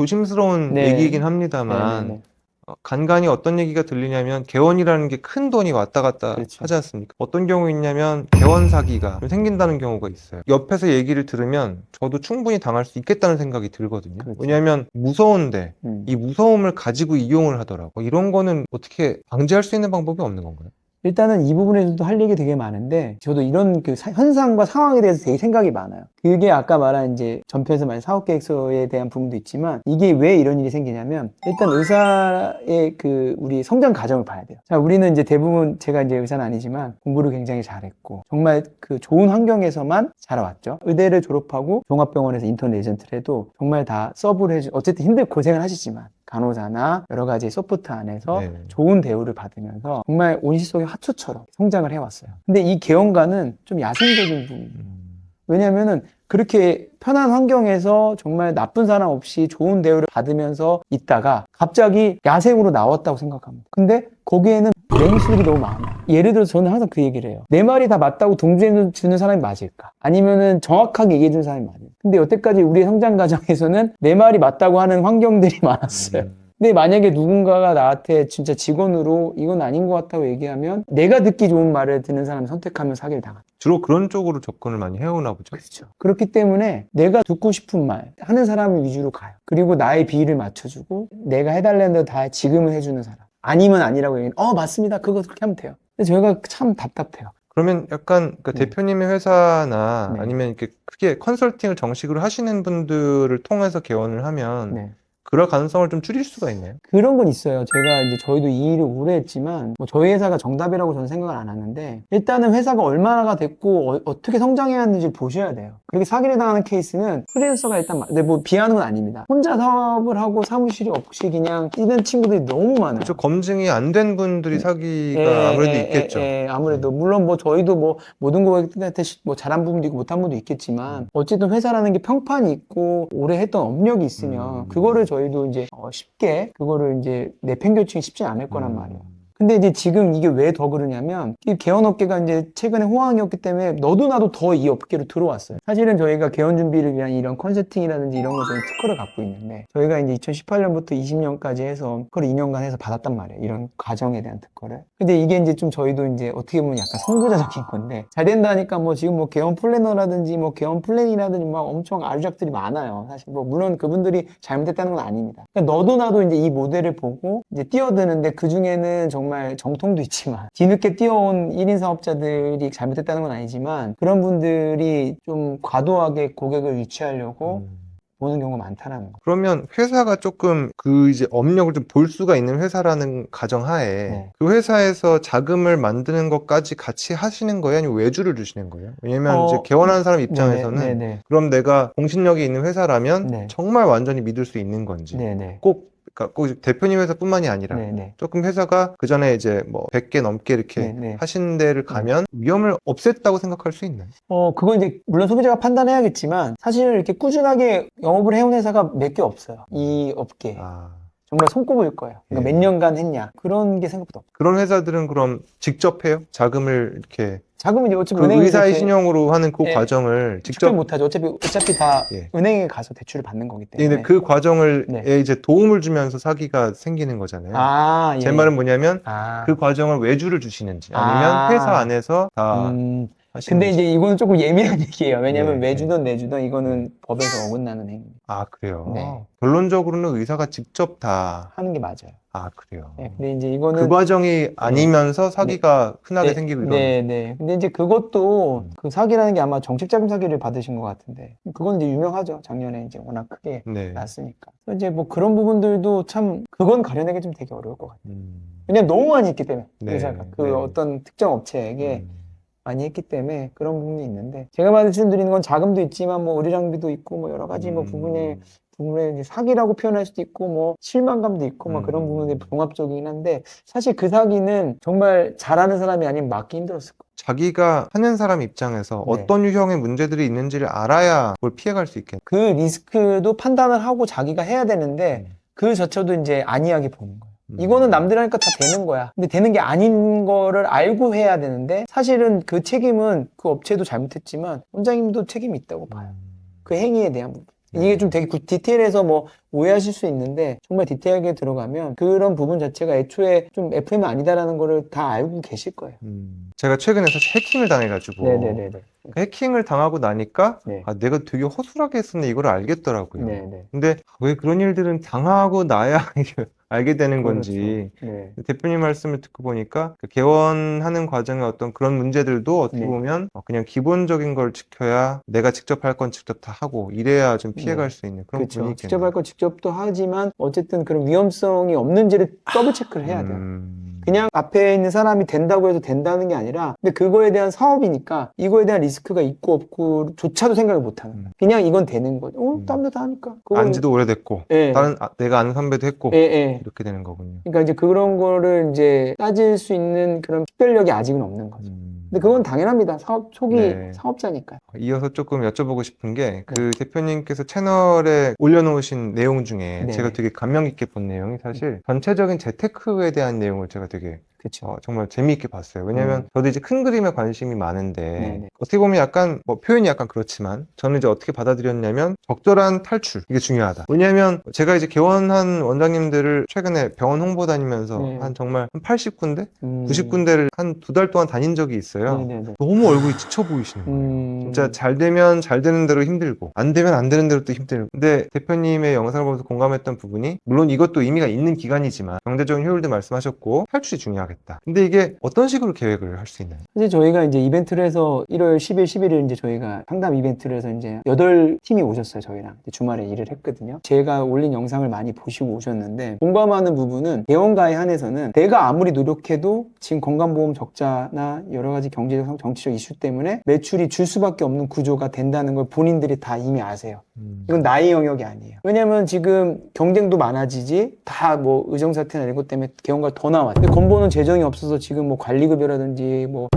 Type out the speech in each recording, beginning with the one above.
조심스러운 네. 얘기이긴 합니다만 네네네. 간간히 어떤 얘기가 들리냐면 개원이라는 게 큰 돈이 왔다 갔다 그렇죠. 하지 않습니까? 어떤 경우 있냐면 개원 사기가 좀 생긴다는 경우가 있어요. 옆에서 얘기를 들으면 저도 충분히 당할 수 있겠다는 생각이 들거든요. 그렇죠. 왜냐하면 무서운데 이 무서움을 가지고 이용을 하더라고. 이런 거는 어떻게 방지할 수 있는 방법이 없는 건가요? 일단은 이 부분에서도 할 얘기 되게 많은데, 저도 이런 그 현상과 상황에 대해서 되게 생각이 많아요. 그게 아까 말한 이제 전편에서 말한 사업계획서에 대한 부분도 있지만, 이게 왜 이런 일이 생기냐면, 일단 의사의 그 우리 성장 과정을 봐야 돼요. 자, 우리는 이제 대부분, 제가 이제 의사는 아니지만 공부를 굉장히 잘했고 정말 그 좋은 환경에서만 자라왔죠. 의대를 졸업하고 종합병원에서 인턴 레전트를 해도 정말 다 서브를 해주, 어쨌든 힘들고 고생을 하시지만 간호사나 여러 가지 소프트 안에서 네. 좋은 대우를 받으면서 정말 온실 속의 화초처럼 성장을 해왔어요. 근데 이 개원가는 좀 야생적인 부분. 왜냐면은 그렇게 편한 환경에서 정말 나쁜 사람 없이 좋은 대우를 받으면서 있다가 갑자기 야생으로 나왔다고 생각합니다. 근데 거기에는 맹수들이 너무 많아요. 예를 들어서 저는 항상 그 얘기를 해요. 내 말이 다 맞다고 동조해 주는 사람이 맞을까? 아니면은 정확하게 얘기해 주는 사람이 맞을까? 근데 여태까지 우리의 성장 과정에서는 내 말이 맞다고 하는 환경들이 많았어요. 근데 만약에 누군가가 나한테 진짜 직원으로 이건 아닌 것 같다고 얘기하면 내가 듣기 좋은 말을 듣는 사람을 선택하면 사기를 당하죠. 주로 그런 쪽으로 접근을 많이 해오나 보죠. 그렇죠. 그렇기 때문에 내가 듣고 싶은 말 하는 사람 위주로 가요. 그리고 나의 비위를 맞춰주고 내가 해달라는 대로 다 지금은 해주는 사람. 아니면 아니라고 얘기하면 맞습니다. 그거 그렇게 하면 돼요. 근데 저희가 참 답답해요. 그러면 약간 그 네. 대표님의 회사나 네. 아니면 이렇게 크게 컨설팅을 정식으로 하시는 분들을 통해서 개원을 하면 네. 그럴 가능성을 좀 줄일 수가 있나요? 그런 건 있어요. 제가 이제 저희도 이 일을 오래 했지만 뭐 저희 회사가 정답이라고 저는 생각을 안 하는데, 일단은 회사가 얼마나 됐고 어떻게 성장해야 하는지 보셔야 돼요. 그렇게 사기를 당하는 케이스는 프리랜서가 일단 근데 뭐 비하는 건 아닙니다. 혼자 사업을 하고 사무실이 없이 그냥 뛰는 친구들이 너무 많아요. 그렇죠. 검증이 안 된 분들이 사기가 아무래도 있겠죠. 아무래도 물론 뭐 저희도 뭐 모든 거에 뭐 잘한 부분도 있고 못한 부분도 있겠지만 어쨌든 회사라는 게 평판이 있고 오래 했던 업력이 있으면 그거를 저희도 이제 쉽게 그거를 이제 내팽개치기 쉽지 않을 거란 말이에요. 근데 이제 지금 이게 왜 더 그러냐면 이 개원 업계가 이제 최근에 호황이었기 때문에 너도 나도 더 이 업계로 들어왔어요. 사실은 저희가 개원 준비를 위한 이런 컨설팅이라든지 이런 거 저희 특허를 갖고 있는데, 저희가 이제 2018년부터 20년까지 해서 특허를 2년간 해서 받았단 말이에요. 이런 과정에 대한 특허를. 근데 이게 이제 좀 저희도 이제 어떻게 보면 약간 선구자적인 건데, 잘 된다니까 뭐 지금 뭐 개원 플래너라든지 뭐 개원 플랜이라든지 막 엄청 아류작들이 많아요. 사실 뭐 물론 그분들이 잘못했다는 건 아닙니다. 그러니까 너도 나도 이제 이 모델을 보고 이제 뛰어드는데, 그 중에는 정말 정통도 있지만 뒤늦게 뛰어온 1인 사업자들이 잘못했다는 건 아니지만 그런 분들이 좀 과도하게 고객을 유치하려고 보는 경우가 많다라는 거. 그러면 회사가 조금 그 이제 업력을 좀 볼 수가 있는 회사라는 가정하에 네. 그 회사에서 자금을 만드는 것까지 같이 하시는 거예요? 아니면 외주를 주시는 거예요? 왜냐면 이제 개원하는 사람 입장에서는 네네. 그럼 내가 공신력이 있는 회사라면 네. 정말 완전히 믿을 수 있는 건지 네네. 그러니까 꼭 대표님 회사뿐만이 아니라 네네. 조금 회사가 그 전에 이제 뭐 100개 넘게 이렇게 네네. 하신 데를 가면 위험을 없앴다고 생각할 수 있나요? 그건 이제 물론 소비자가 판단해야겠지만 사실 이렇게 꾸준하게 영업을 해온 회사가 몇 개 없어요. 이 업계에. 아, 정말 손꼽을 거예요. 그러니까 예. 몇 년간 했냐. 그런 게 생각보다 없어요. 그런 회사들은 그럼 직접 해요? 자금을 이렇게 자금은 이제 어차피 그 은행에 의사의 이렇게 신용으로 하는 그 예, 과정을 직접 직접 못하죠. 어차피 다 예. 은행에 가서 대출을 받는 거기 예, 때문에. 근데 그 과정을 네. 이제 도움을 주면서 사기가 생기는 거잖아요. 아, 예. 제 말은 뭐냐면 아. 그 과정을 외주를 주시는지 아니면 회사 안에서 다 근데 하시는지. 이제 이거는 조금 예민한 얘기예요. 왜냐면 예, 외주든 내주든 이거는 네. 법에서 어긋나는 행위입니다. 아, 그래요? 네. 결론적으로는 의사가 직접 다, 하는 게 맞아요. 아, 그래요. 네, 근데 이제 그 이거는 과정이 아니면서 사기가 흔하게 생기고 이런. 네. 근데 이제 그것도 그 사기라는 게 아마 정책자금 사기를 받으신 것 같은데, 그건 이제 유명하죠. 작년에 이제 워낙 크게 네. 났으니까. 그래서 이제 뭐 그런 부분들도 참 그건 가려내기 좀 되게 어려울 것 같아요. 음, 왜냐면 너무 많이 했기 때문에 네, 의사가 그 네. 어떤 특정 업체에게 음. 많이 했기 때문에 그런 부분이 있는데, 제가 말씀드리는 건 자금도 있지만 뭐 의료 장비도 있고 뭐 여러 가지 뭐 부분에 이제 사기라고 표현할 수도 있고 뭐 실망감도 있고 막 그런 부분이 종합적이긴 한데, 사실 그 사기는 정말 잘하는 사람이 아니면 막기 힘들었을 거예요. 자기가 하는 사람 입장에서 네. 어떤 유형의 문제들이 있는지를 알아야 그걸 피해갈 수 있겠네. 그 리스크도 판단을 하고 자기가 해야 되는데 그 자체도 이제 안이하게 보는 거예요. 이거는 남들 하니까 다 되는 거야. 근데 되는 게 아닌 거를 알고 해야 되는데, 사실은 그 책임은 그 업체도 잘못했지만 원장님도 책임이 있다고 봐요. 그 행위에 대한 부분. 이게 좀 되게 디테일해서 뭐 오해하실 수 있는데 정말 디테일하게 들어가면 그런 부분 자체가 애초에 좀 FM은 아니다라는 거를 다 알고 계실 거예요. 제가 최근에 사실 해킹을 당해가지고 네네네네. 해킹을 당하고 나니까 네. 아, 내가 되게 허술하게 했었네 이걸 알겠더라고요. 네네. 근데 왜 그런 일들은 당하고 나야 이게 알게 되는 그렇죠. 건지 네. 대표님 말씀을 듣고 보니까 그 개원하는 과정의 어떤 그런 문제들도 어떻게 네. 보면 그냥 기본적인 걸 지켜야 내가 직접 할 건 직접 다 하고 이래야 좀 피해갈 네. 수 있는 그런 그렇죠. 부분이 직접 있겠네요. 할 거 직접도 하지만 어쨌든 그런 위험성이 없는지를 더블 체크를 해야 돼요. 그냥 앞에 있는 사람이 된다고 해서 된다는 게 아니라 근데 그거에 대한 사업이니까 이거에 대한 리스크가 있고 없고 조차도 생각을 못 하는 거야. 그냥 이건 되는 거죠. 땀도 다 하니까. 안지도 오래됐고 예. 다른 내가 아는 선배도 했고 예, 예. 이렇게 되는 거군요. 그러니까 이제 그런 거를 이제 따질 수 있는 그런 특별력이 아직은 없는 거죠. 근데 그건 당연합니다. 사업 초기 네. 사업자니까. 이어서 조금 여쭤보고 싶은 게 그 대표님께서 채널에 올려놓으신 내용 중에 네네. 제가 되게 감명 깊게 본 내용이 사실 전체적인 재테크에 대한 내용을 제가 되게 그렇죠. 정말 재미있게 봤어요. 왜냐면 저도 이제 큰 그림에 관심이 많은데 네네. 어떻게 보면 약간 뭐 표현이 약간 그렇지만 저는 이제 어떻게 받아들였냐면 적절한 탈출 이게 중요하다. 왜냐면 제가 이제 개원한 원장님들을 최근에 병원 홍보 다니면서 네. 한 정말 한 80군데? 90군데? 90군데를 한 2달 동안 다닌 적이 있어요. 네네네. 너무 얼굴이 지쳐 보이시는 거예요. 진짜 잘 되면 잘 되는 대로 힘들고 안 되면 안 되는 대로 또 힘들고. 근데 대표님의 영상을 보면서 공감했던 부분이 물론 이것도 의미가 있는 기간이지만 경제적인 효율도 말씀하셨고 탈출이 중요하겠다. 근데 이게 어떤 식으로 계획을 할 수 있나요? 사실 저희가 이제 이벤트를 해서 1월 10일, 11일 이제 저희가 상담 이벤트를 해서 이제 8팀이 오셨어요, 저희랑. 주말에 일을 했거든요. 제가 올린 영상을 많이 보시고 오셨는데 공감하는 부분은 개원가에 한해서는 내가 아무리 노력해도 지금 건강보험 적자나 여러 가지 경제적, 정치적 이슈 때문에 매출이 줄 수밖에 없는 구조가 된다는 걸 본인들이 다 이미 아세요. 이건 나의 영역이 아니에요. 왜냐면 지금 경쟁도 많아지지 다 뭐 의정사태나 이런 것 때문에 개원가 더 나왔죠. 근데 건보는 재정이 없어서 지금 뭐 관리급여라든지 뭐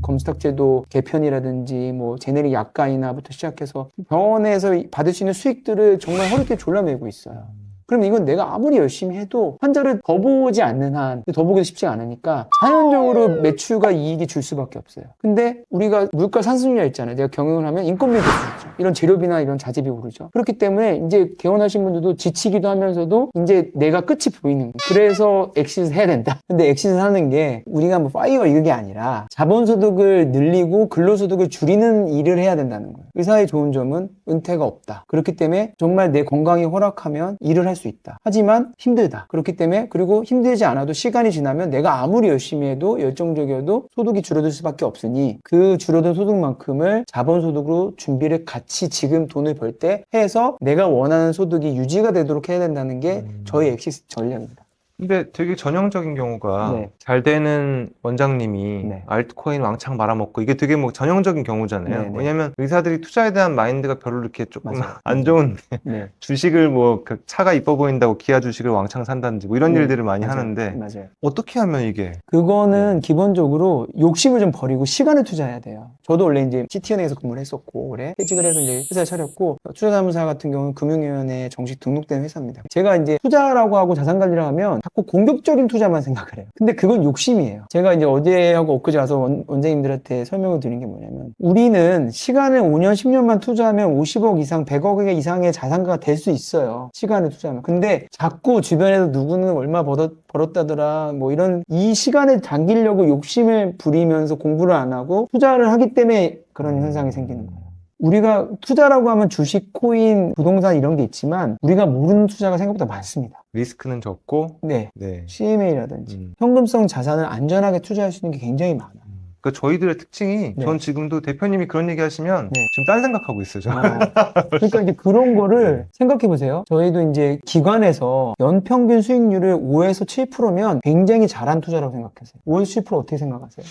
검스탁제도 개편이라든지 뭐 제네릭 약가인하부터 시작해서 병원에서 받을 수 있는 수익들을 정말 허리띠에 졸라매고 있어요. 그럼 이건 내가 아무리 열심히 해도 환자를 더 보지 않는 한, 더 보기도 쉽지 않으니까 자연적으로 매출과 이익이 줄 수밖에 없어요. 근데 우리가 물가 상승률 있잖아요. 내가 경영을 하면 인건비도 오르죠. 이런 재료비나 이런 자재비 오르죠. 그렇기 때문에 이제 개원하신 분들도 지치기도 하면서도 이제 내가 끝이 보이는 거예요. 그래서 엑시트 해야 된다. 근데 엑시트 하는 게 우리가 뭐 파이어 이게 아니라 자본소득을 늘리고 근로소득을 줄이는 일을 해야 된다는 거예요. 의사의 좋은 점은 은퇴가 없다. 그렇기 때문에 정말 내 건강이 허락하면 일을 할 수 있다. 하지만 힘들다. 그렇기 때문에 그리고 힘들지 않아도 시간이 지나면 내가 아무리 열심히 해도 열정적이어도 소득이 줄어들 수밖에 없으니 그 줄어든 소득만큼을 자본소득으로 준비를 같이 지금 돈을 벌 때 해서 내가 원하는 소득이 유지가 되도록 해야 된다는 게 저희 엑시스 전략입니다. 근데 되게 전형적인 경우가 네. 잘 되는 원장님이 네. 알트코인 왕창 말아먹고 이게 되게 뭐 전형적인 경우잖아요. 네, 네. 왜냐면 의사들이 투자에 대한 마인드가 별로 이렇게 조금 맞아요. 안 좋은데 네. 주식을 뭐 그 차가 이뻐 보인다고 기아 주식을 왕창 산다든지 뭐 이런 네, 일들을 많이 맞아요. 하는데 맞아요. 어떻게 하면 이게 그거는 기본적으로 욕심을 좀 버리고 시간을 투자해야 돼요. 저도 원래 이제 CT은행에서 근무를 했었고, 올해 퇴직을 해서 이제 회사를 차렸고, 투자자문사 같은 경우는 금융위원회에 정식 등록된 회사입니다. 제가 이제 투자라고 하고 자산관리라고 하면 자꾸 공격적인 투자만 생각을 해요. 근데 그건 욕심이에요. 제가 이제 어제하고 엊그제 와서 원장님들한테 설명을 드린 게 뭐냐면, 우리는 시간을 5년, 10년만 투자하면 50억 이상, 100억 이상의 자산가가 될 수 있어요. 시간을 투자하면. 근데 자꾸 주변에서 누구는 얼마 벌었다더라, 뭐 이런 이 시간을 당기려고 욕심을 부리면서 공부를 안 하고 투자를 하기 때문에 그런 현상이 생기는 거예요. 우리가 투자라고 하면 주식, 코인, 부동산 이런 게 있지만 우리가 모르는 투자가 생각보다 많습니다. 리스크는 적고 네. 네. CMA라든지 현금성 자산을 안전하게 투자할 수 있는 게 굉장히 많아요. 그러니까 저희들의 특징이 네. 전 지금도 대표님이 그런 얘기 하시면 네. 지금 딴 생각하고 있어요. 저. 그러니까 이제 그런 거를 생각해 보세요. 저희도 이제 기관에서 연평균 수익률을 5에서 7%면 굉장히 잘한 투자라고 생각하세요. 5에서 7% 어떻게 생각하세요?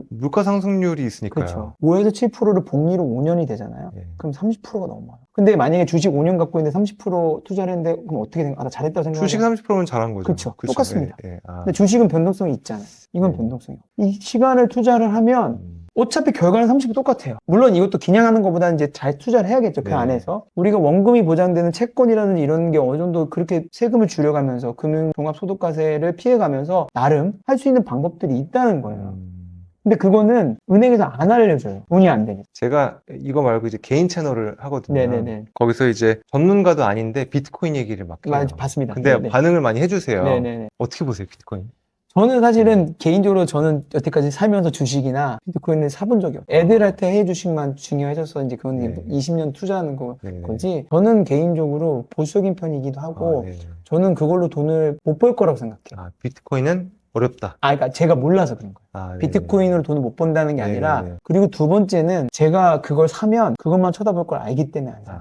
물가 상승률이 있으니까요. 그렇죠. 5에서 7%를 복리로 5년이 되잖아요. 네. 그럼 30%가 넘어요. 근데 만약에 주식 5년 갖고 있는데 30% 투자를 했는데 그럼 어떻게 생각? 나 잘했다고 생각해요. 주식 30%면 잘한 거죠. 그렇죠. 그쵸? 똑같습니다. 예, 예. 아. 근데 주식은 변동성이 있잖아요. 이건 변동성이 없어요. 이 시간을 투자를 하면 어차피 결과는 30% 똑같아요. 물론 이것도 그냥 하는 것보다는 이제 잘 투자를 해야겠죠. 그 네. 안에서. 우리가 원금이 보장되는 채권이라든지 이런 게 어느 정도 그렇게 세금을 줄여가면서 금융종합소득과세를 피해가면서 나름 할 수 있는 방법들이 있다는 거예요. 근데 그거는 은행에서 안 알려줘요. 돈이 안 되니까. 제가 이거 말고 이제 개인 채널을 하거든요. 네네네. 거기서 이제 전문가도 아닌데 비트코인 얘기를 막 해요. 맞아, 봤습니다. 근데 네네. 반응을 많이 해주세요. 네네네. 어떻게 보세요, 비트코인? 저는 사실은 개인적으로 저는 여태까지 살면서 주식이나 비트코인을 사본 적이 없어요. 애들한테 해주식만 중요해져서 이제 그건 네. 20년 투자하는 네. 거지. 저는 개인적으로 보수적인 편이기도 하고 네. 저는 그걸로 돈을 못 벌 거라고 생각해요. 아, 비트코인은 어렵다. 그러니까 제가 몰라서 그런 거예요. 아, 네. 비트코인으로 돈을 못 번다는 게 아니라 네네네. 그리고 두 번째는 제가 그걸 사면 그것만 쳐다볼 걸 알기 때문에 안 사요.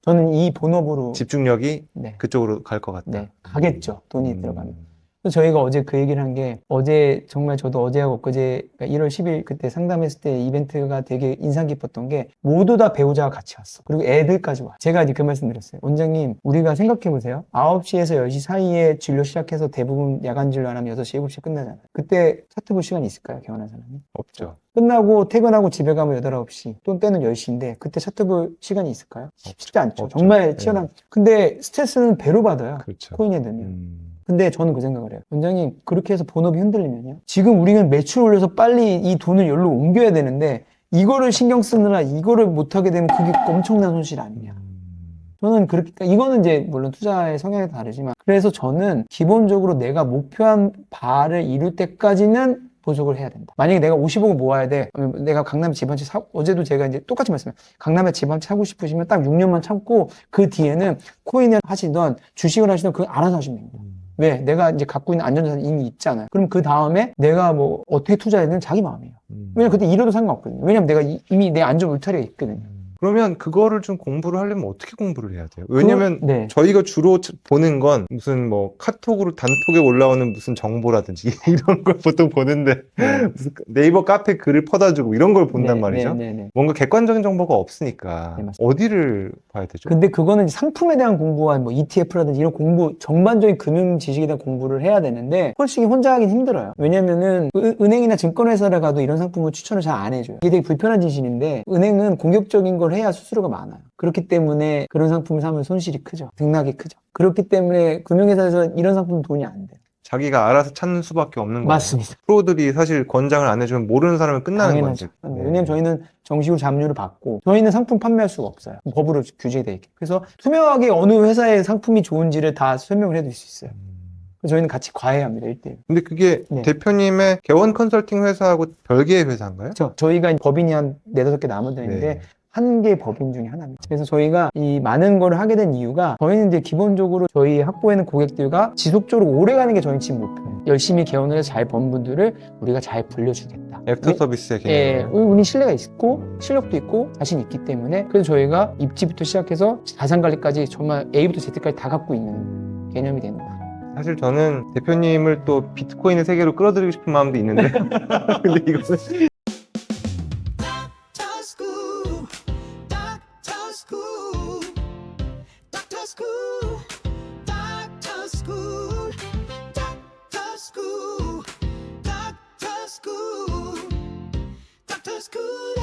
저는 이 본업으로 집중력이 네. 그쪽으로 갈 것 같다. 네, 가겠죠. 돈이 들어가면. 음. 그래서 저희가 어제 그 얘기를 한 게 어제 정말 저도 어제하고 엊그제 그러니까 1월 10일 그때 상담했을 때 이벤트가 되게 인상 깊었던 게 모두 다 배우자가 같이 왔어. 그리고 애들까지 와. 제가 이제 그 말씀 드렸어요. 원장님, 우리가 생각해 보세요. 9시에서 10시 사이에 진료 시작해서 대부분 야간 진료 안 하면 6시, 7시에 끝나잖아요. 그때 차트 볼 시간이 있을까요? 개원한 사람이? 없죠. 끝나고 퇴근하고 집에 가면 8, 9시 또 때는 10시인데 그때 차트 볼 시간이 있을까요? 쉽지 않죠. 없죠. 정말 네. 치열한. 근데 스트레스는 배로 받아요. 그렇죠. 코인에 넣으면. 음. 근데 저는 그 생각을 해요. 원장님, 그렇게 해서 본업이 흔들리면요. 지금 우리는 매출 올려서 빨리 이 돈을 여기로 옮겨야 되는데 이거를 신경 쓰느라 이거를 못하게 되면 그게 엄청난 손실 아니냐. 저는 그렇게, 그러니까 이거는 이제 물론 투자의 성향이 다르지만 그래서 저는 기본적으로 내가 목표한 바를 이룰 때까지는 보석을 해야 된다. 만약에 내가 50억을 모아야 돼. 그러면 내가 강남에 집 한 채 사, 어제도 제가 이제 똑같이 말씀해요. 강남에 집 한 채 사고 싶으시면 딱 6년만 참고 그 뒤에는 코인을 하시던 주식을 하시던 그거 알아서 하시면 됩니다. 왜? 내가 이제 갖고 있는 안전자산이 이미 있잖아요. 그럼 그 다음에 내가 뭐 어떻게 투자해야 자기 마음이에요. 왜냐면 그때 잃어도 상관없거든요. 왜냐면 내가 이미 내 안전 울타리가 있거든요. 그러면 그거를 좀 공부를 하려면 어떻게 공부를 해야 돼요? 왜냐면 네. 저희가 주로 보는 건 무슨 뭐 카톡으로 단톡에 올라오는 무슨 정보라든지 이런 걸 보통 보는데 무슨 네이버 카페 글을 퍼다주고 이런 걸 본단 네, 말이죠. 네, 네, 네. 뭔가 객관적인 정보가 없으니까 네, 맞습니다. 어디를 봐야 되죠? 근데 그거는 이제 상품에 대한 공부와 뭐 ETF라든지 이런 공부, 전반적인 금융 지식에 대한 공부를 해야 되는데 솔직히 혼자 하긴 힘들어요. 왜냐면은 은행이나 증권회사를 가도 이런 상품을 추천을 잘 안 해줘요. 이게 되게 불편한 짓인데 은행은 공격적인 걸 해야 수수료가 많아요. 그렇기 때문에 그런 상품을 사면 손실이 크죠. 등락이 크죠. 그렇기 때문에 금융회사에서 이런 상품은 돈이 안 돼요. 자기가 알아서 찾는 수밖에 없는 거예요. 맞습니다. 프로들이 사실 권장을 안 해주면 모르는 사람은 끝나는 당연하죠. 건데. 네. 왜냐면 저희는 정식으로 잡류를 받고 저희는 상품 판매할 수가 없어요. 법으로 규제되어 있게. 그래서 투명하게 어느 회사의 상품이 좋은지를 다 설명을 해드릴 수 있어요. 그래서 저희는 같이 과외합니다. 1대1. 근데 그게 네. 대표님의 개원 컨설팅 회사하고 별개의 회사인가요? 그렇죠. 저희가 법인이 한 4-5개 남아져 있는데 네. 한 개의 법인 중에 하나입니다. 그래서 저희가 이 많은 걸 하게 된 이유가 저희는 이제 기본적으로 저희 확보에는 고객들과 지속적으로 오래 가는 게 저희 지금 목표예요. 열심히 개원을 해서 잘 번 분들을 우리가 잘 불려주겠다. 애프터 서비스의 예, 개념. 우리 신뢰가 있고 실력도 있고 자신 있기 때문에 그래서 저희가 입지부터 시작해서 자산관리까지 정말 A부터 Z까지 다 갖고 있는 개념이 되는 거예요. 사실 저는 대표님을 또 비트코인의 세계로 끌어들이고 싶은 마음도 있는데 근데 이거는 Doctor School, Doctor School, Doctor School, Doctor School, Doctor School, Doctor School, Doctor School.